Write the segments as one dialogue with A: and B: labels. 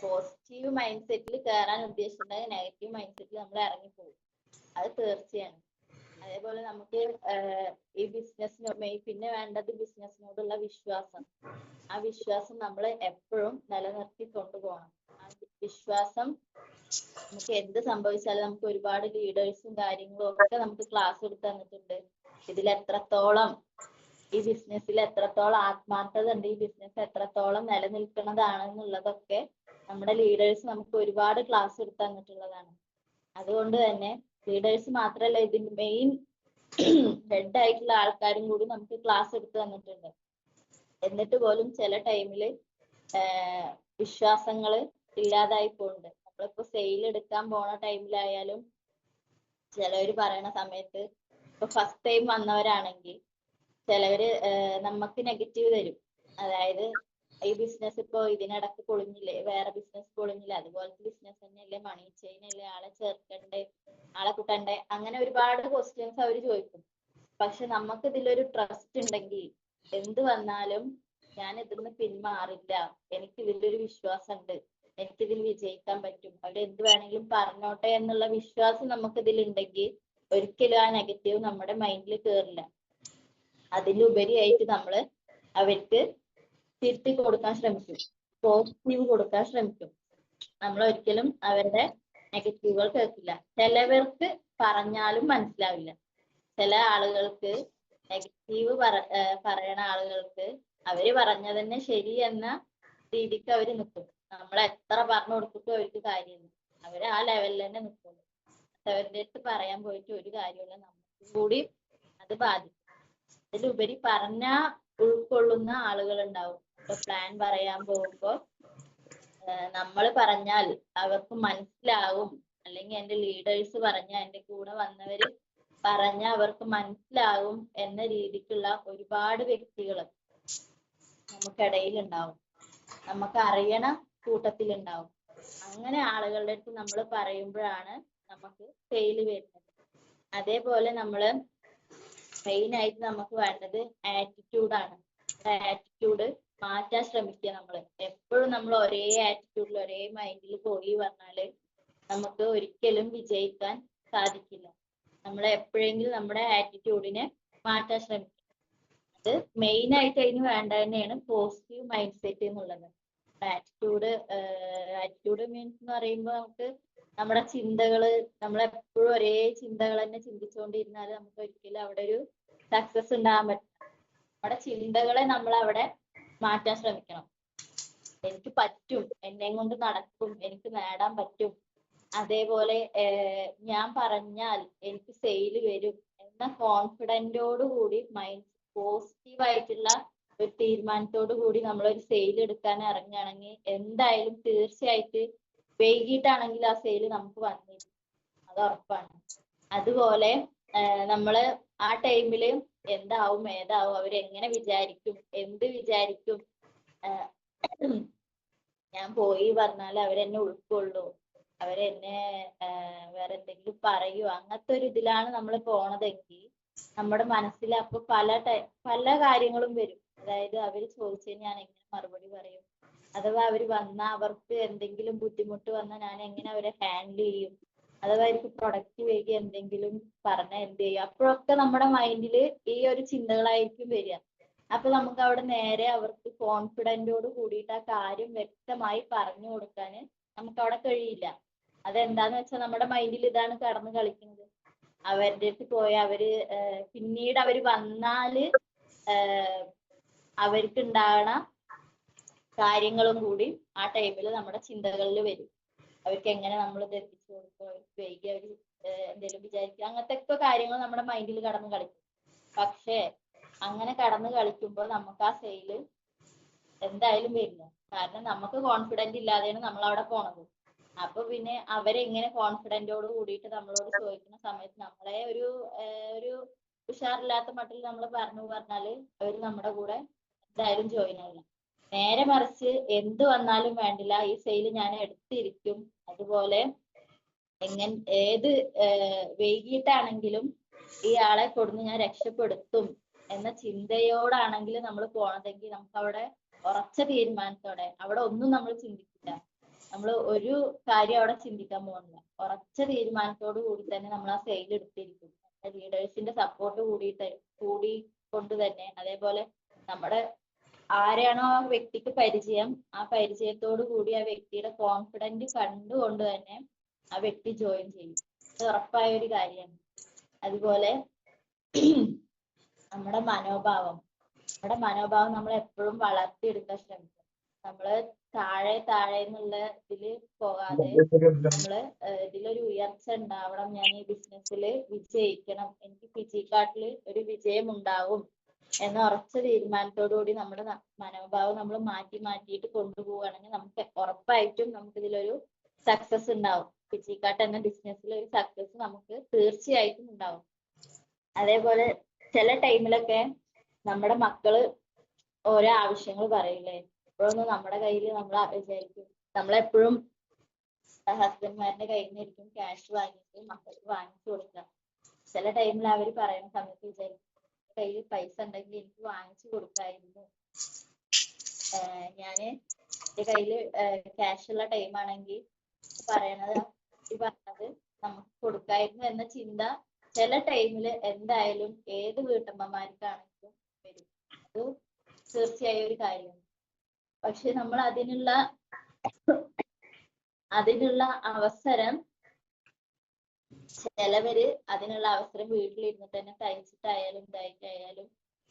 A: Positive mind സെറ്റിൽ കയറാൻ ഉദ്ദേശിച്ചിട്ടുണ്ടെങ്കിൽ negative mind സെറ്റിൽ നമ്മൾ ഇറങ്ങിപ്പോകും. അത് തീർച്ചയാണ്. അതേപോലെ നമുക്ക് ഈ പിന്നെ വേണ്ടത് ബിസിനസ്സിനോടുള്ള വിശ്വാസം. ആ വിശ്വാസം നമ്മൾ എപ്പോഴും നിലനിർത്തി കൊണ്ടുപോകണം. ആ വിശ്വാസം നമുക്ക് എന്ത് സംഭവിച്ചാലും നമുക്ക് ഒരുപാട് ലീഡേഴ്സും കാര്യങ്ങളും ഒക്കെ നമുക്ക് ക്ലാസ് എടുത്ത് തന്നിട്ടുണ്ട്. ഇതിൽ എത്രത്തോളം ഈ ബിസിനസ്സിൽ എത്രത്തോളം ആത്മാർത്ഥത ഉണ്ട്, ഈ ബിസിനസ് എത്രത്തോളം നിലനിൽക്കുന്നതാണെന്നുള്ളതൊക്കെ നമ്മുടെ ലീഡേഴ്സ് നമുക്ക് ഒരുപാട് ക്ലാസ് എടുത്ത് തന്നിട്ടുള്ളതാണ്. അതുകൊണ്ട് തന്നെ ലീഡേഴ്സ് മാത്രമല്ല, ഇതിന്റെ മെയിൻ ഹെഡ് ആയിട്ടുള്ള ആൾക്കാരും കൂടി നമുക്ക് ക്ലാസ് എടുത്ത് തന്നിട്ടുണ്ട്. എന്നിട്ട് പോലും ചില ടൈമില് വിശ്വാസങ്ങള് ഇല്ലാതായി പോകുന്നുണ്ട്. നമ്മളിപ്പോ സെയിൽ എടുക്കാൻ പോണ ടൈമിലായാലും ചിലവര് പറയണ സമയത്ത് ഇപ്പൊ ഫസ്റ്റ് ടൈം വന്നവരാണെങ്കിൽ ചിലവര് നമുക്ക് നെഗറ്റീവ് തരും. അതായത് ഈ ബിസിനസ് ഇപ്പൊ ഇതിനിടക്ക് പൊളിഞ്ഞില്ലേ, വേറെ ബിസിനസ് പൊളിഞ്ഞില്ലേ, അതുപോലത്തെ ബിസിനസ് തന്നെയല്ലേ, മണി ചെയിൻ അല്ലേ, ആളെ ചേർക്കണ്ടേ, ആളെ കൂട്ടണ്ടേ, അങ്ങനെ ഒരുപാട് ക്വസ്റ്റ്യൻസ് അവർ ചോദിക്കും. പക്ഷെ നമുക്ക് ഇതിലൊരു ട്രസ്റ്റ് ഉണ്ടെങ്കിൽ എന്ത് വന്നാലും ഞാൻ ഇതിന്ന് പിന്മാറില്ല, എനിക്ക് ഇതിലൊരു വിശ്വാസം ഉണ്ട്, എനിക്കിതിൽ വിജയിക്കാൻ പറ്റും, അവർ എന്ത് വേണമെങ്കിലും പറഞ്ഞോട്ടെ എന്നുള്ള വിശ്വാസം നമുക്ക് ഇതിലുണ്ടെങ്കിൽ ഒരിക്കലും ആ നെഗറ്റീവ് നമ്മുടെ മൈൻഡിൽ കയറില്ല. അതിലുപരിയായിട്ട് നമ്മൾ അവർക്ക് തിരുത്തി കൊടുക്കാൻ ശ്രമിക്കും, പോസിറ്റീവ് കൊടുക്കാൻ ശ്രമിക്കും. നമ്മൾ ഒരിക്കലും അവരുടെ നെഗറ്റീവുകൾ കേൾക്കില്ല. ചിലവർക്ക് പറഞ്ഞാലും മനസ്സിലാവില്ല. ചില ആളുകൾക്ക് നെഗറ്റീവ് പറയണ ആളുകൾക്ക് അവര് പറഞ്ഞതന്നെ ശരി എന്ന രീതിക്ക് അവര് നിൽക്കും. നമ്മൾ എത്ര പറഞ്ഞു കൊടുത്തിട്ടും അവർക്ക് കാര്യമില്ല, അവര് ആ ലെവലിൽ തന്നെ നിൽക്കുള്ളൂ. അവരുടെ അടുത്ത് പറയാൻ പോയിട്ട് ഒരു കാര്യമില്ല, നമുക്കും കൂടി അത് ബാധിക്കും. അതിലുപരി പറഞ്ഞാ ഉൾക്കൊള്ളുന്ന ആളുകൾ ഉണ്ടാവും. ഇപ്പൊ പ്ലാൻ പറയാൻ പോകുമ്പോ നമ്മൾ പറഞ്ഞാൽ അവർക്ക് മനസ്സിലാവും, അല്ലെങ്കിൽ എന്റെ ലീഡേഴ്സ് പറഞ്ഞ, എന്റെ കൂടെ വന്നവര് പറഞ്ഞ അവർക്ക് മനസ്സിലാവും എന്ന രീതിക്കുള്ള ഒരുപാട് വ്യക്തികൾ നമുക്കിടയിൽ ഉണ്ടാവും, നമുക്ക് അറിയണ കൂട്ടത്തിലുണ്ടാവും. അങ്ങനെ ആളുകളുടെ അടുത്ത് നമ്മൾ പറയുമ്പോഴാണ് നമുക്ക് സെയിൽ വരുന്നത്. അതേപോലെ നമ്മള് മെയിൻ ആയിട്ട് നമുക്ക് വേണ്ടത് ആറ്റിറ്റ്യൂഡാണ്. ആറ്റിറ്റ്യൂഡ് മാറ്റാൻ ശ്രമിക്കുക. നമ്മൾ എപ്പോഴും നമ്മൾ ഒരേ ആറ്റിറ്റ്യൂഡിൽ ഒരേ മൈൻഡിൽ പോയി പറഞ്ഞാല് നമുക്ക് ഒരിക്കലും വിജയിക്കാൻ സാധിക്കില്ല. നമ്മൾ എപ്പോഴെങ്കിലും നമ്മുടെ ആറ്റിറ്റ്യൂഡിനെ മാറ്റാൻ ശ്രമിക്കുക. അത് മെയിൻ ആയിട്ട് അതിന് വേണ്ട തന്നെയാണ് പോസിറ്റീവ് മൈൻഡ് സെറ്റ് എന്നുള്ളത്. ആറ്റിറ്റ്യൂഡ് മീൻസ് എന്ന് പറയുമ്പോൾ നമുക്ക് നമ്മുടെ ചിന്തകള്, നമ്മളെപ്പോഴും ഒരേ ചിന്തകൾ തന്നെ ചിന്തിച്ചുകൊണ്ടിരുന്നാൽ നമുക്ക് ഒരിക്കലും അവിടെ ഒരു സക്സസ് ഉണ്ടാകാൻ പറ്റില്ല. നമ്മുടെ ചിന്തകളെ നമ്മൾ അവിടെ മാറ്റാൻ ശ്രമിക്കണം. എനിക്ക് പറ്റും, എന്നെ കൊണ്ട് നടക്കും, എനിക്ക് നേടാൻ പറ്റും, അതേപോലെ ഞാൻ പറഞ്ഞാൽ എനിക്ക് സെയിൽ വരും എന്ന കോൺഫിഡന്റോട് കൂടി മൈൻഡ് പോസിറ്റീവ് ആയിട്ടുള്ള ഒരു തീരുമാനത്തോടു കൂടി നമ്മളൊരു സെയിൽ എടുക്കാൻ ഇറങ്ങുകയാണെങ്കിൽ എന്തായാലും തീർച്ചയായിട്ട് വൈകിട്ടാണെങ്കിൽ ആ സെയിൽ നമുക്ക് വന്നിരിക്കും, അത് ഉറപ്പാണ്. അതുപോലെ നമ്മള് ആ ടൈമില് എന്താവും ഏതാവും, അവരെങ്ങനെ വിചാരിക്കും, എന്ത് വിചാരിക്കും, ഞാൻ പോയി പറഞ്ഞാൽ അവരെന്നെ ഉൾക്കൊള്ളൂ, അവരെന്നെ വേറെ എന്തെങ്കിലും പറയൂ, അങ്ങനത്തെ ഒരു ഇതിലാണ് നമ്മൾ പോണതെങ്കിൽ നമ്മുടെ മനസ്സിൽ അപ്പൊ പല കാര്യങ്ങളും വരും. അതായത് അവര് ചോദിച്ചാൽ ഞാൻ എങ്ങനെ മറുപടി പറയും, അഥവാ അവര് വന്നാൽ അവർക്ക് എന്തെങ്കിലും ബുദ്ധിമുട്ട് വന്നാൽ ഞാൻ എങ്ങനെ അവരെ ഹാൻഡിൽ ചെയ്യും, അഥവാ അവർക്ക് പ്രൊഡക്റ്റ് വൈകി എന്തെങ്കിലും പറഞ്ഞാൽ എന്ത് ചെയ്യും. അപ്പോഴൊക്കെ നമ്മുടെ മൈൻഡിൽ ഈ ഒരു ചിന്തകളായിരിക്കും വരിക. അപ്പൊ നമുക്ക് അവിടെ നേരെ അവർക്ക് കോൺഫിഡന്റോട് കൂടിയിട്ട് ആ കാര്യം വ്യക്തമായി പറഞ്ഞു കൊടുക്കാൻ നമുക്ക് അവിടെ കഴിയില്ല. അതെന്താന്ന് വെച്ചാൽ നമ്മുടെ മൈൻഡിൽ ഇതാണ് കടന്നു കളിക്കുന്നത്. അവരുടെ അടുത്ത് പോയ അവര് പിന്നീട് അവര് വന്നാല് അവർക്ക് ഉണ്ടാകണ കാര്യങ്ങളും കൂടി ആ ടൈമിൽ നമ്മുടെ ചിന്തകളിൽ വരും. അവർക്ക് എങ്ങനെ നമ്മൾ ഇത് എത്തിച്ചു കൊടുക്കും, അവർക്ക് വൈകി അവർ എന്തെങ്കിലും വിചാരിക്കുക, അങ്ങനത്തെ ഒക്കെ കാര്യങ്ങൾ നമ്മുടെ മൈൻഡിൽ കടന്നു കളിക്കും. പക്ഷേ അങ്ങനെ കടന്നു കളിക്കുമ്പോൾ നമുക്ക് ആ സെയില് എന്തായാലും വരില്ല. കാരണം നമുക്ക് കോൺഫിഡന്റ് ഇല്ലാതെയാണ് നമ്മൾ അവിടെ പോണത്. അപ്പൊ പിന്നെ അവരെങ്ങനെ കോൺഫിഡന്റോട് കൂടിയിട്ട് നമ്മളോട് ചോദിക്കുന്ന സമയത്ത് നമ്മളെ ഒരു ഉഷാറില്ലാത്ത മട്ടിൽ നമ്മൾ പറഞ്ഞാല് അവര് നമ്മുടെ കൂടെ എന്തായാലും ജോയിൻ ആവില്ല. നേരെ മറിച്ച് എന്ത് വന്നാലും വേണ്ടില്ല, ഈ സെയിൽ ഞാൻ എടുത്തിരിക്കും, അതുപോലെ ഏത് വൈകിട്ടാണെങ്കിലും ഈ ആളെ കൊടുന്ന് ഞാൻ രക്ഷപ്പെടുത്തും എന്ന ചിന്തയോടാണെങ്കിൽ നമ്മൾ പോണതെങ്കിൽ നമുക്ക് അവിടെ ഉറച്ച തീരുമാനത്തോടെ അവിടെ ഒന്നും നമ്മൾ ചിന്തിക്കില്ല. നമ്മൾ ഒരു കാര്യം അവിടെ ചിന്തിക്കാൻ പോകുന്നില്ല. ഉറച്ച തീരുമാനത്തോടു കൂടി തന്നെ നമ്മൾ ആ സെയിൽ എടുത്തിരിക്കും. ലീഡേഴ്സിന്റെ സപ്പോർട്ട് കൂടിക്കൊണ്ട് തന്നെ, അതേപോലെ നമ്മുടെ ആരെയാണോ ആ വ്യക്തിക്ക് പരിചയം, ആ പരിചയത്തോടു കൂടി ആ വ്യക്തിയുടെ കോൺഫിഡന്റ് കണ്ടുകൊണ്ട് തന്നെ ആ വ്യക്തി ജോയിൻ ചെയ്യും. അത് ഉറപ്പായ ഒരു കാര്യമാണ്. അതുപോലെ നമ്മുടെ മനോഭാവം നമ്മൾ എപ്പോഴും വളർത്തിയെടുക്കാൻ ശ്രമിക്കും. നമ്മള് താഴെ എന്നുള്ള ഇതില് പോകാതെ നമ്മള് ഇതിലൊരു ഉയർച്ച ഉണ്ടാവണം, ഞാൻ ഈ ബിസിനസ്സിൽ വിജയിക്കണം, എനിക്ക് ഫിജിക്കാട്ടില് ഒരു വിജയം ഉണ്ടാവും എന്ന ഉറച്ച തീരുമാനത്തോടുകൂടി നമ്മുടെ മനോഭാവം നമ്മൾ മാറ്റിയിട്ട് കൊണ്ടുപോവുകയാണെങ്കിൽ നമുക്ക് ഉറപ്പായിട്ടും നമുക്ക് ഇതിലൊരു സക്സസ് ഉണ്ടാവും. ഫിജിക്കാട്ട് എന്ന ബിസിനസ്സിൽ ഒരു സക്സസ് നമുക്ക് തീർച്ചയായിട്ടും ഉണ്ടാവും. അതേപോലെ ചില ടൈമിലൊക്കെ നമ്മുടെ മക്കള് ഓരോ ആവശ്യങ്ങൾ പറയില്ലേ, ഇപ്പോഴൊന്നും നമ്മുടെ കയ്യിൽ നമ്മൾ വിചാരിക്കും, നമ്മളെപ്പോഴും ഹസ്ബൻഡ്മാരുടെ കയ്യിൽ നിന്നായിരിക്കും ക്യാഷ് വാങ്ങിയിട്ട് മക്കൾക്ക് വാങ്ങിച്ചു കൊടുക്കുക. ചില ടൈമിൽ അവർ പറയുന്ന സമയത്ത് വിചാരിക്കും, കയ്യിൽ പൈസ ഉണ്ടെങ്കിൽ എനിക്ക് വാങ്ങിച്ചു കൊടുക്കായിരുന്നു, ഞാന് എന്റെ കയ്യില് ക്യാഷ് ഉള്ള ടൈമാണെങ്കിൽ പറഞ്ഞത് നമുക്ക് കൊടുക്കായിരുന്നു എന്ന ചിന്ത ചില ടൈമില് എന്തായാലും ഏത് വീട്ടമ്മമാർക്കാണെങ്കിലും വരും. അത് തീർച്ചയായും ഒരു കാര്യമാണ്. പക്ഷെ നമ്മൾ അതിനുള്ള അവസരം അതിനുള്ള അവസരം വീട്ടിലിരുന്നിട്ട് തന്നെ തയ്ച്ചിട്ടായാലും ഇതായിട്ടായാലും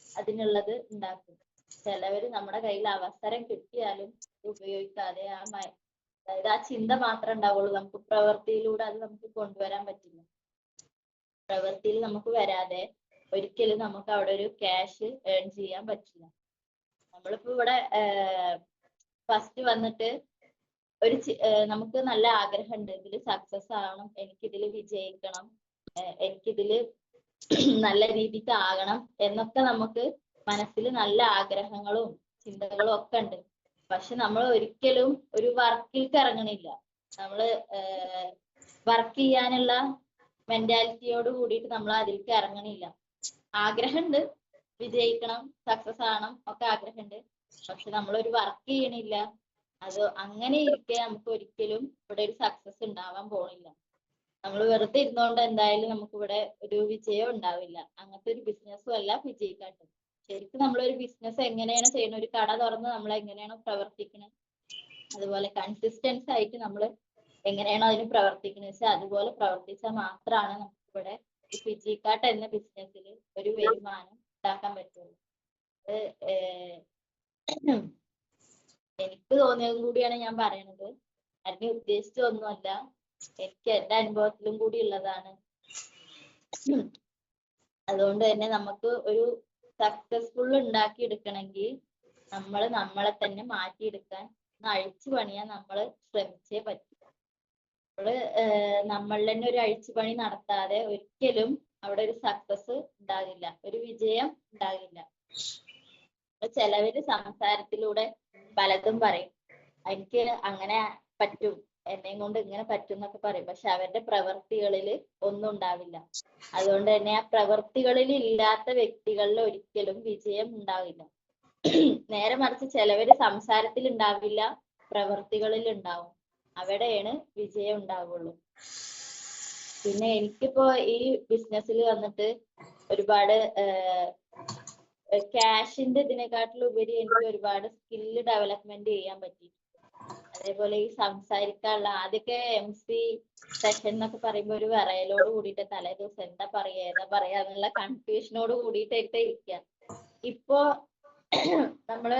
A: അതിനുള്ളത് ഉണ്ടാക്കും. ചിലവര് നമ്മുടെ കയ്യിൽ അവസരം കിട്ടിയാലും ഉപയോഗിക്കാതെ അതായത് ആ ചിന്ത മാത്രമേ ഉണ്ടാവുള്ളൂ. നമുക്ക് പ്രവൃത്തിയിലൂടെ അത് നമുക്ക് കൊണ്ടുവരാൻ പറ്റില്ല. പ്രവൃത്തിയിൽ നമുക്ക് വരാതെ ഒരിക്കലും നമുക്ക് അവിടെ ഒരു ക്യാഷ് ഏൺ ചെയ്യാൻ പറ്റില്ല. നമ്മളിപ്പോ ഇവിടെ ഫസ്റ്റ് വന്നിട്ട് നമുക്ക് നല്ല ആഗ്രഹമുണ്ട്, ഇതിൽ സക്സസ് ആവണം, എനിക്കിതിൽ വിജയിക്കണം, എനിക്കിതില് നല്ല രീതിക്ക് ആകണം എന്നൊക്കെ നമുക്ക് മനസ്സിൽ നല്ല ആഗ്രഹങ്ങളും ചിന്തകളും ഒക്കെ ഉണ്ട്. പക്ഷെ നമ്മൾ ഒരിക്കലും ഒരു വർക്കിലേക്ക് ഇറങ്ങണില്ല. നമ്മള് വർക്ക് ചെയ്യാനുള്ള മെന്റാലിറ്റിയോട് കൂടിയിട്ട് നമ്മൾ അതിലേക്ക് ഇറങ്ങണില്ല. ആഗ്രഹമുണ്ട്, വിജയിക്കണം, സക്സസ് ആവണം ഒക്കെ ആഗ്രഹമുണ്ട്, പക്ഷെ നമ്മളൊരു വർക്ക് ചെയ്യണില്ല. അത് അങ്ങനെ ഇരിക്കെ നമുക്ക് ഒരിക്കലും ഇവിടെ ഒരു സക്സസ് ഉണ്ടാവാൻ പോണില്ല. നമ്മൾ വെറുതെ ഇരുന്നോണ്ട് എന്തായാലും നമുക്ക് ഇവിടെ ഒരു വിജയം ഉണ്ടാവില്ല. അങ്ങനത്തെ ഒരു ബിസിനസ്സും അല്ല ഫിജിക്കാട്ട്. ശരിക്കും നമ്മളൊരു ബിസിനസ് എങ്ങനെയാണ് ചെയ്യുന്നത്, ഒരു കട തുറന്ന് നമ്മൾ എങ്ങനെയാണോ പ്രവർത്തിക്കുന്നത്, അതുപോലെ കൺസിസ്റ്റൻസ് ആയിട്ട് നമ്മൾ എങ്ങനെയാണോ അതിന് പ്രവർത്തിക്കുന്നത് വെച്ചാൽ അതുപോലെ പ്രവർത്തിച്ചാൽ മാത്രമാണ് നമുക്ക് ഇവിടെ ഈ ഫിജിക്കാട്ട് എന്ന ബിസിനസ്സിൽ ഒരു വരുമാനം ഉണ്ടാക്കാൻ പറ്റുള്ളൂ. എനിക്ക് തോന്നിയതും കൂടിയാണ് ഞാൻ പറയണത്, അതിനെ ഉദ്ദേശിച്ചൊന്നുമല്ല, എനിക്ക് എന്റെ അനുഭവത്തിലും കൂടി ഉള്ളതാണ്. അതുകൊണ്ട് തന്നെ നമുക്ക് ഒരു സക്സസ്ഫുൾ ഉണ്ടാക്കി എടുക്കണമെങ്കിൽ നമ്മളെ തന്നെ മാറ്റിയെടുക്കാൻ, അഴിച്ചു പണിയാൻ നമ്മൾ ശ്രമിച്ചേ പറ്റും. നമ്മളിൽ തന്നെ ഒരു അഴിച്ചുപണി നടത്താതെ ഒരിക്കലും അവിടെ ഒരു സക്സസ് ഉണ്ടാകില്ല, ഒരു വിജയം ഉണ്ടാകില്ല. ചിലവര് സംസാരത്തിലൂടെ പലതും പറയും, എനിക്ക് അങ്ങനെ പറ്റും, എന്നെയും കൊണ്ട് ഇങ്ങനെ പറ്റും എന്നൊക്കെ പറയും. പക്ഷെ അവരുടെ പ്രവൃത്തികളിൽ ഒന്നും ഉണ്ടാവില്ല. അതുകൊണ്ട് തന്നെ ആ പ്രവൃത്തികളിൽ ഇല്ലാത്ത വ്യക്തികളിൽ ഒരിക്കലും വിജയം ഉണ്ടാവില്ല. നേരെ മറിച്ച് ചിലവര് സംസാരത്തിൽ ഉണ്ടാവില്ല, പ്രവൃത്തികളിൽ ഉണ്ടാവും, അവിടെയാണ് വിജയം ഉണ്ടാവുള്ളൂ. പിന്നെ എനിക്കിപ്പോ ഈ ബിസിനസ്സിൽ വന്നിട്ട് ഒരുപാട് ക്യാഷിന്റെ ഇതിനെക്കാട്ടിലുപരി എനിക്ക് ഒരുപാട് സ്കില്ല് ഡെവലപ്മെന്റ് ചെയ്യാൻ പറ്റി. അതേപോലെ ഈ സംസാരിക്കാനുള്ള, ആദ്യമൊക്കെ MC സെഷൻ എന്നൊക്കെ പറയുമ്പോൾ ഒരു വിറയലോട് കൂടിയിട്ട് തലേ ദിവസം എന്താ പറയാ ഏതാ പറയാ എന്നുള്ള കൺഫ്യൂഷനോട് കൂടിയിട്ടൊക്കെ ഇരിക്കുക. ഇപ്പോ നമ്മള്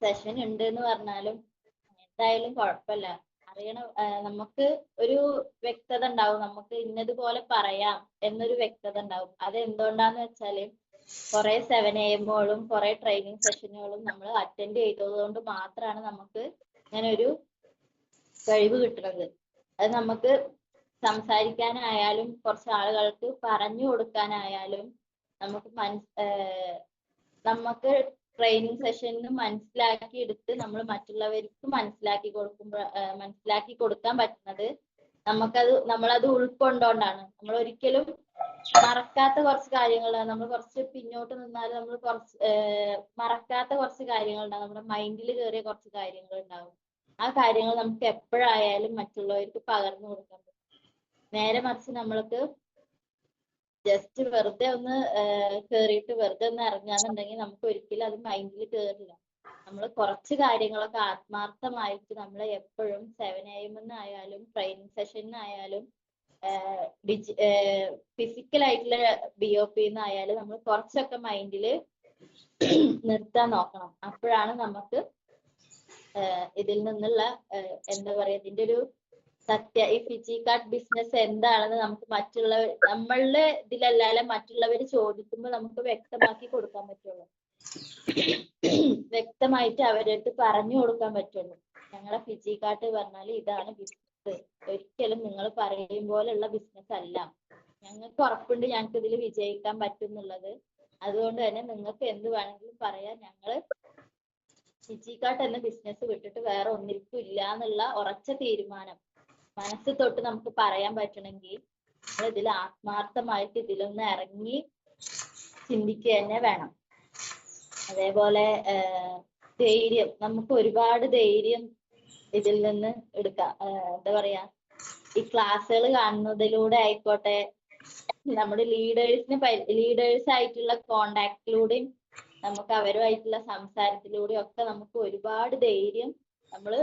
A: സെഷൻ ഉണ്ട് എന്ന് പറഞ്ഞാലും എന്തായാലും കുഴപ്പമില്ല, അറിയണം, നമുക്ക് ഒരു വ്യക്തത ഉണ്ടാവും, നമുക്ക് ഇന്നതുപോലെ പറയാം എന്നൊരു വ്യക്തത ഉണ്ടാവും. അത് എന്തുകൊണ്ടാന്ന് വെച്ചാല് കുറെ 7 AM കുറെ ട്രെയിനിങ് സെഷനുകളും നമ്മൾ അറ്റൻഡ് ചെയ്തത് കൊണ്ട് മാത്രമാണ് നമുക്ക് ഇങ്ങനെ ഒരു കഴിവ് കിട്ടുന്നത്. അത് നമുക്ക് സംസാരിക്കാനായാലും കുറച്ച് ആളുകൾക്ക് പറഞ്ഞു കൊടുക്കാനായാലും നമുക്ക് ട്രെയിനിങ് സെഷനിൽ മനസ്സിലാക്കി എടുത്ത് നമ്മൾ മറ്റുള്ളവർക്ക് മനസ്സിലാക്കി കൊടുക്കാൻ പറ്റുന്നത് നമ്മളത് ഉൾക്കൊണ്ടോണ്ടാണ്. നമ്മൾ ഒരിക്കലും മറക്കാത്ത കുറച്ച് കാര്യങ്ങൾ, നമ്മൾ കുറച്ച് പിന്നോട്ട് നിന്നാൽ നമ്മൾ മറക്കാത്ത കുറച്ച് കാര്യങ്ങൾ ഉണ്ടാവും, നമ്മുടെ മൈൻഡിൽ കയറിയ കുറച്ച് കാര്യങ്ങൾ ഉണ്ടാവും. ആ കാര്യങ്ങൾ നമുക്ക് എപ്പോഴായാലും മറ്റുള്ളവർക്ക് പകർന്നു കൊടുക്കാൻ പറ്റും. നേരെ മറിച്ച് നമ്മൾക്ക് ജസ്റ്റ് വെറുതെ ഒന്ന് കേറിയിട്ട് വെറുതെ ഒന്ന് ഇറങ്ങാന്നുണ്ടെങ്കിൽ നമുക്ക് ഒരിക്കലും അത് മൈൻഡിൽ കേറില്ല. നമ്മൾ കുറച്ച് കാര്യങ്ങളൊക്കെ ആത്മാർത്ഥമായിട്ട് നമ്മൾ എപ്പോഴും 7 AM ആയാലും ട്രെയിനിങ് സെഷനായാലും ഫിസിക്കൽ ആയിട്ടുള്ള BOP ആയാലും നമ്മൾ കുറച്ചൊക്കെ മൈൻഡിൽ നിർത്താൻ നോക്കണം. അപ്പോഴാണ് നമുക്ക് ഇതിൽ നിന്നുള്ള എന്താ പറയാ ഇതിന്റെ ഒരു ഈ ഫിജി കാർഡ് ബിസിനസ് എന്താണെന്ന് നമുക്ക് നമ്മളുടെ ഇതിലല്ലാതെ മറ്റുള്ളവർ ചോദിക്കുമ്പോൾ നമുക്ക് വ്യക്തമാക്കി കൊടുക്കാൻ പറ്റുള്ളൂ. വ്യക്തമായിട്ട് അവരടുത്ത് പറഞ്ഞു കൊടുക്കാൻ പറ്റുള്ളൂ. ഞങ്ങളുടെ ഫിജി കാർഡ് പറഞ്ഞാൽ ഇതാണ് ബിസിനസ്, ഒരിക്കലും നിങ്ങൾ പറയും പോലെയുള്ള ബിസിനസ് അല്ല, ഞങ്ങൾക്ക് ഉറപ്പുണ്ട് ഞങ്ങൾക്ക് ഇതിൽ വിജയിക്കാൻ പറ്റും എന്നുള്ളത്. അതുകൊണ്ട് തന്നെ നിങ്ങൾക്ക് എന്ത് വേണമെങ്കിലും പറയാം, ഞങ്ങള് ഫിജി കാർഡ് എന്ന ബിസിനസ് വിട്ടിട്ട് വേറെ ഒന്നിനും ഇല്ല എന്നുള്ള ഉറച്ച തീരുമാനം മനസ്സ് തൊട്ട് നമുക്ക് പറയാൻ പറ്റണമെങ്കിൽ നമ്മൾ ഇതിൽ ആത്മാർത്ഥമായിട്ട് ഇതിലൊന്ന് ഇറങ്ങി ചിന്തിക്കുക തന്നെ വേണം. അതേപോലെ ധൈര്യം, നമുക്ക് ഒരുപാട് ധൈര്യം ഇതിൽ നിന്ന് എടുക്കാം. എന്താ പറയാ, ഈ ക്ലാസ്സുകൾ കാണുന്നതിലൂടെ ആയിക്കോട്ടെ, നമ്മുടെ ലീഡേഴ്സ് ആയിട്ടുള്ള കോണ്ടാക്റ്റിലൂടെയും നമുക്ക് അവരുമായിട്ടുള്ള സംസാരത്തിലൂടെയും ഒക്കെ നമുക്ക് ഒരുപാട് ധൈര്യം, നമ്മള്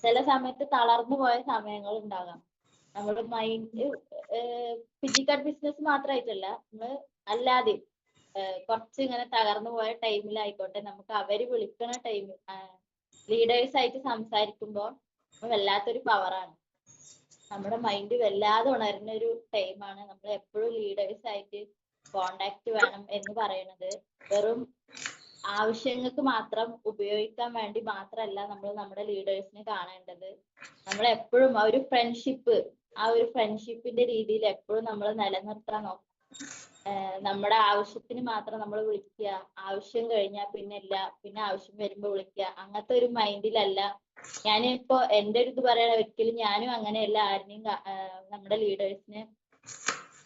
A: ചില സമയത്ത് തളർന്നു പോയ സമയങ്ങൾ ഉണ്ടാകാം. നമ്മുടെ മൈൻഡ് ഫിസിക്കൽ ബിസിനസ് മാത്രമായിട്ടല്ല, നമ്മള് അല്ലാതെ കുറച്ച് ഇങ്ങനെ തകർന്നു പോയ ടൈമിലായിക്കോട്ടെ, നമുക്ക് അവര് വിളിക്കണ ടൈമിൽ ലീഡേഴ്സ് ആയിട്ട് സംസാരിക്കുമ്പോൾ വല്ലാത്തൊരു പവറാണ്. നമ്മുടെ മൈൻഡ് വല്ലാതെ ഉണരുന്ന ഒരു ടൈമാണ്. നമ്മൾ എപ്പോഴും ലീഡേഴ്സ് ആയിട്ട് കോണ്ടാക്ട് വേണം എന്ന് പറയുന്നത് വെറും ആവശ്യങ്ങൾക്ക് മാത്രം ഉപയോഗിക്കാൻ വേണ്ടി മാത്രമല്ല നമ്മൾ നമ്മുടെ ലീഡേഴ്സിനെ കാണേണ്ടത്. നമ്മൾ എപ്പോഴും ആ ഒരു ഫ്രണ്ട്ഷിപ്പിന്റെ രീതിയിൽ എപ്പോഴും നമ്മൾ നിലനിർത്താൻ നോക്കണം. നമ്മുടെ ആവശ്യത്തിന് മാത്രം നമ്മൾ വിളിക്കുക, ആവശ്യം കഴിഞ്ഞാൽ പിന്നെ ഇല്ല, പിന്നെ ആവശ്യം വരുമ്പോ വിളിക്കുക, അങ്ങനത്തെ ഒരു മൈൻഡിലല്ല. ഞാനിപ്പോ എന്റെ ഒരു ഇത് പറയണ, ഒരിക്കലും ഞാനും അങ്ങനെയല്ല ആരെയും നമ്മുടെ ലീഡേഴ്സിന്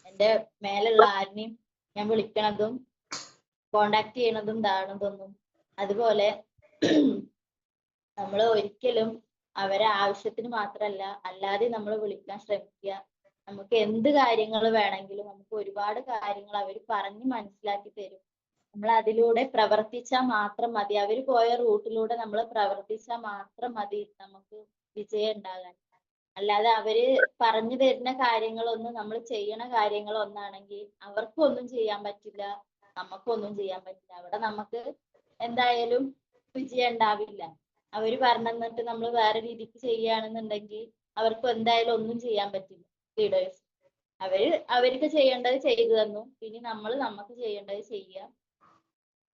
A: എന്റെ മേലുള്ള ആരെയും ഞാൻ വിളിക്കണതും കോണ്ടാക്ട് ചെയ്യണതും ഇതാണതൊന്നും. അതുപോലെ നമ്മൾ ഒരിക്കലും അവരെ ആവശ്യത്തിന് മാത്രമല്ല അല്ലാതെ നമ്മൾ വിളിക്കാൻ ശ്രമിക്കുക. നമുക്ക് എന്ത് കാര്യങ്ങൾ വേണമെങ്കിലും നമുക്ക് ഒരുപാട് കാര്യങ്ങൾ അവർ പറഞ്ഞ് മനസ്സിലാക്കി തരും. നമ്മൾ അതിലൂടെ പ്രവർത്തിച്ചാൽ മാത്രം മതി, അവർ പോയ റൂട്ടിലൂടെ നമ്മൾ പ്രവർത്തിച്ചാൽ മാത്രം മതി നമുക്ക് വിജയം ഉണ്ടാകാൻ. അല്ലാതെ അവര് പറഞ്ഞു തരുന്ന കാര്യങ്ങളൊന്നും നമ്മൾ ചെയ്യണ കാര്യങ്ങളൊന്നാണെങ്കിൽ അവർക്കും ഒന്നും ചെയ്യാൻ പറ്റില്ല, നമുക്കൊന്നും ചെയ്യാൻ പറ്റില്ല. അവിടെ നമുക്ക് എന്തായാലും വിജയം ഉണ്ടാവില്ല. അവര് പറഞ്ഞിട്ട് നമ്മൾ വേറെ രീതിക്ക് ചെയ്യുകയാണെന്നുണ്ടെങ്കിൽ അവർക്ക് എന്തായാലും ഒന്നും ചെയ്യാൻ പറ്റില്ല. ലീഡേഴ്സ് അവർക്ക് ചെയ്യേണ്ടത് ചെയ്തു തന്നു, പിന്നെ നമ്മൾ നമുക്ക് ചെയ്യേണ്ടത് ചെയ്യുക.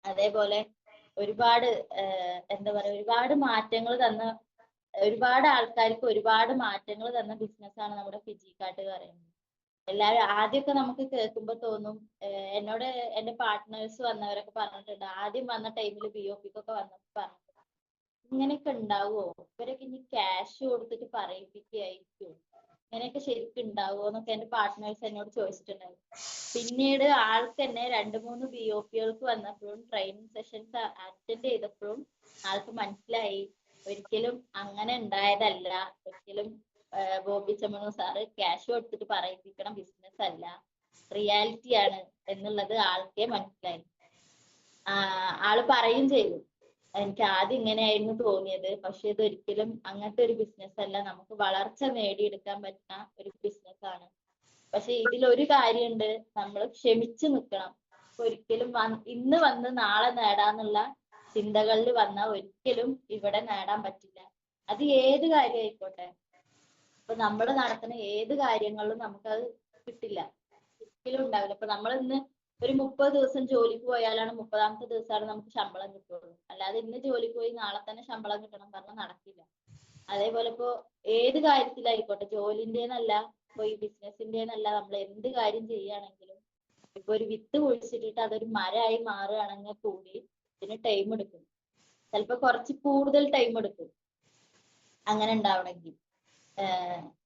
A: അതേപോലെ ഒരുപാട് എന്താ പറയാ, ഒരുപാട് മാറ്റങ്ങൾ തന്ന, ഒരുപാട് ആൾക്കാർക്ക് ഒരുപാട് മാറ്റങ്ങൾ തന്ന ബിസിനസ്സാണ് നമ്മുടെ ഫിജി കാർഡ് പറയുന്നത്. എല്ലാവരും ആദ്യമൊക്കെ നമുക്ക് കേൾക്കുമ്പോൾ തോന്നും, എന്നോട് എന്റെ പാർട്ട്നേഴ്സ് വന്നവരൊക്കെ പറഞ്ഞിട്ടുണ്ട്, ആദ്യം വന്ന ടൈമിൽ BOPക്കൊക്കെ വന്നപ്പോൾ പറഞ്ഞിട്ടുണ്ട്, ഇങ്ങനെയൊക്കെ ഉണ്ടാവുമോ, ഇവരൊക്കെ ഇനി ക്യാഷ് കൊടുത്തിട്ട് പറയിപ്പിക്കുകയായിരിക്കും, ഇങ്ങനെയൊക്കെ ശരിക്കും ഉണ്ടാവുമോ എന്നൊക്കെ എന്റെ പാർട്ട്നേഴ്സ് എന്നോട് ചോദിച്ചിട്ടുണ്ടായിരുന്നു. പിന്നീട് ആൾക്ക് തന്നെ 2-3 BOPകൾക്ക് വന്നപ്പോഴും ട്രെയിനിങ് സെഷൻസ് അറ്റൻഡ് ചെയ്തപ്പോഴും ആൾക്ക് മനസ്സിലായി ഒരിക്കലും അങ്ങനെ ഉണ്ടായതല്ല, ഒരിക്കലും ബോബി ചെമ്മണ്ണൂർ സാറ് ക്യാഷ് കൊടുത്തിട്ട് പറയിപ്പിക്കണ ബിസിനസ് അല്ല, റിയാലിറ്റി ആണ് എന്നുള്ളത് ആൾക്കേ മനസ്സിലായി. ആള് പറയും ചെയ്തു, എനിക്ക് ആദ്യം ഇങ്ങനെയായിരുന്നു തോന്നിയത്, പക്ഷെ ഇത് ഒരിക്കലും അങ്ങനത്തെ ഒരു ബിസിനസ് അല്ല, നമുക്ക് വളർച്ച നേടിയെടുക്കാൻ പറ്റുന്ന ഒരു ബിസിനസ് ആണ്. പക്ഷെ ഇതിലൊരു കാര്യമുണ്ട്, നമ്മൾ ക്ഷമിച്ചു നിൽക്കണം. ഒരിക്കലും ഇന്ന് വന്ന് നാളെ നേടാന്നുള്ള ചിന്തകളിൽ വന്നാൽ ഒരിക്കലും ഇവിടെ നേടാൻ പറ്റില്ല. അത് ഏത് കാര്യമായിക്കോട്ടെ, ഇപ്പൊ നമ്മൾ നടത്തുന്ന ഏത് കാര്യങ്ങളിലും നമുക്കത് കിട്ടില്ല, ഒരിക്കലും ഉണ്ടാവില്ല. ഇപ്പൊ നമ്മൾ ഇന്ന് ഒരു 30 ദിവസം ജോലിക്ക് പോയാലാണ് 30ാമത്തെ ദിവസമാണ് നമുക്ക് ശമ്പളം കിട്ടുള്ളൂ. അല്ലാതെ ഇന്ന് ജോലിക്ക് പോയി നാളെ തന്നെ ശമ്പളം കിട്ടണം പറഞ്ഞാൽ നടക്കില്ല. അതേപോലെ ഇപ്പോ ഏത് കാര്യത്തിലായിക്കോട്ടെ, ജോലിന്റെന്നല്ല, ഇപ്പൊ ഈ ബിസിനസിന്റെന്നല്ല, നമ്മൾ എന്ത് കാര്യം ചെയ്യുകയാണെങ്കിലും ഇപ്പൊ ഒരു വിത്ത് കുഴിച്ചിട്ടിട്ട് അതൊരു മരമായി മാറുകയാണെങ്കിൽ കൂടി ഇതിന് ടൈം എടുക്കും, ചിലപ്പോ കുറച്ച് കൂടുതൽ ടൈം എടുക്കും അങ്ങനെ ഉണ്ടാവണമെങ്കിൽ.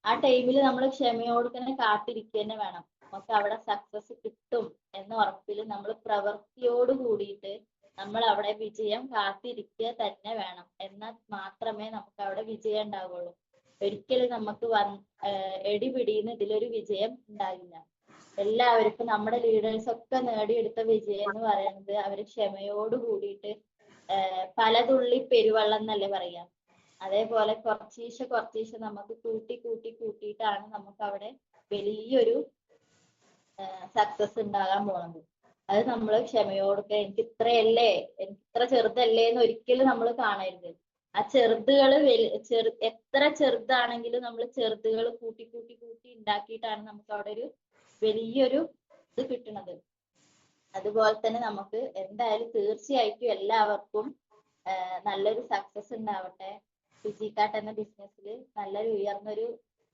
A: ആ ടൈമിൽ നമ്മൾ ക്ഷമയോട് തന്നെ കാത്തിരിക്കുക തന്നെ വേണം. നമുക്ക് അവിടെ സക്സസ് കിട്ടും എന്ന ഉറപ്പിൽ നമ്മൾ പ്രവൃത്തിയോട് കൂടിയിട്ട് നമ്മൾ അവിടെ വിജയം കാത്തിരിക്കുക തന്നെ വേണം. എന്നാൽ മാത്രമേ നമുക്ക് അവിടെ വിജയം ഉണ്ടാവുള്ളൂ. ഒരിക്കലും നമുക്ക് എടിപിടിന്ന് ഇതിലൊരു വിജയം ഉണ്ടാകില്ല. എല്ലാവർക്കും നമ്മുടെ ലീഡേഴ്സ് ഒക്കെ നേടിയെടുത്ത വിജയം എന്ന് പറയുന്നത് അവര് ക്ഷമയോട് കൂടിയിട്ട് പലതുള്ളി പെരുവെള്ളം എന്നല്ലേ പറയാം. അതേപോലെ കുറച്ചീശെ നമുക്ക് കൂട്ടിയിട്ടാണ് നമുക്ക് അവിടെ വലിയൊരു സക്സസ് ഉണ്ടാകാൻ പോകുന്നത്. അത് നമ്മൾ ക്ഷമയോടൊക്കെ എനിക്ക് ഇത്ര ചെറുതല്ലേ എന്ന് ഒരിക്കലും നമ്മൾ കാണരുത്. ആ ചെറുതുകള് എത്ര ചെറുതാണെങ്കിലും നമ്മൾ ചെറുതുകൾ കൂട്ടി ഉണ്ടാക്കിയിട്ടാണ് നമുക്ക് അവിടെ ഒരു വലിയൊരു ഇത് കിട്ടുന്നത്. അതുപോലെ തന്നെ നമുക്ക് എന്തായാലും തീർച്ചയായിട്ടും എല്ലാവർക്കും നല്ലൊരു സക്സസ് ഉണ്ടാവട്ടെ. ഫിജിക്കാർട്ട് എന്ന ബിസിനസ്സിൽ നല്ലൊരു ഉയർന്നൊരു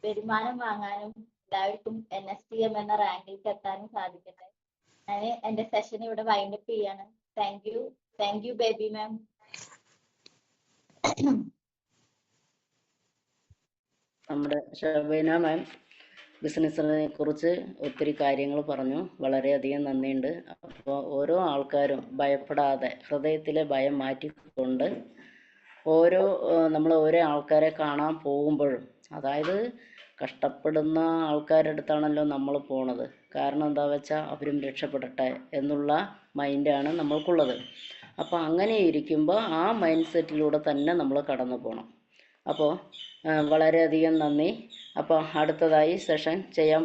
A: വരുമാനം വാങ്ങാനും എല്ലാവർക്കും NSTM എന്ന റാങ്കിലേക്ക് എത്താനും സാധിക്കട്ടെ. ഞാൻ എന്റെ സെഷൻ ഇവിടെ വൈൻഡപ്പ് ചെയ്യാണ്. താങ്ക് യു ബേബി മാം.
B: നമ്മുടെ ഷബീന മാം ബിസിനസ്സിനെ കുറിച്ച് ഒത്തിരി കാര്യങ്ങൾ പറഞ്ഞു. വളരെയധികം നന്ദിയുണ്ട്. അപ്പോൾ ഓരോ ആൾക്കാരും ഭയപ്പെടാതെ ഹൃദയത്തിലെ ഭയം മാറ്റിക്കൊണ്ട് നമ്മൾ ഓരോ ആൾക്കാരെ കാണാൻ പോകുമ്പോഴും, അതായത് കഷ്ടപ്പെടുന്ന ആൾക്കാരുടെ അടുത്താണല്ലോ നമ്മൾ പോണത്. കാരണം എന്താ വെച്ചാൽ അവരും രക്ഷപ്പെടട്ടെ എന്നുള്ള മൈൻഡാണ് നമ്മൾക്കുള്ളത്. അപ്പോൾ അങ്ങനെ ഇരിക്കുമ്പോൾ ആ മൈൻഡ് സെറ്റിലൂടെ തന്നെ നമ്മൾ കടന്നു പോകണം. അപ്പോൾ വളരെയധികം നന്ദി. അപ്പോൾ അടുത്തതായി സെഷൻ ചെയ്യാൻ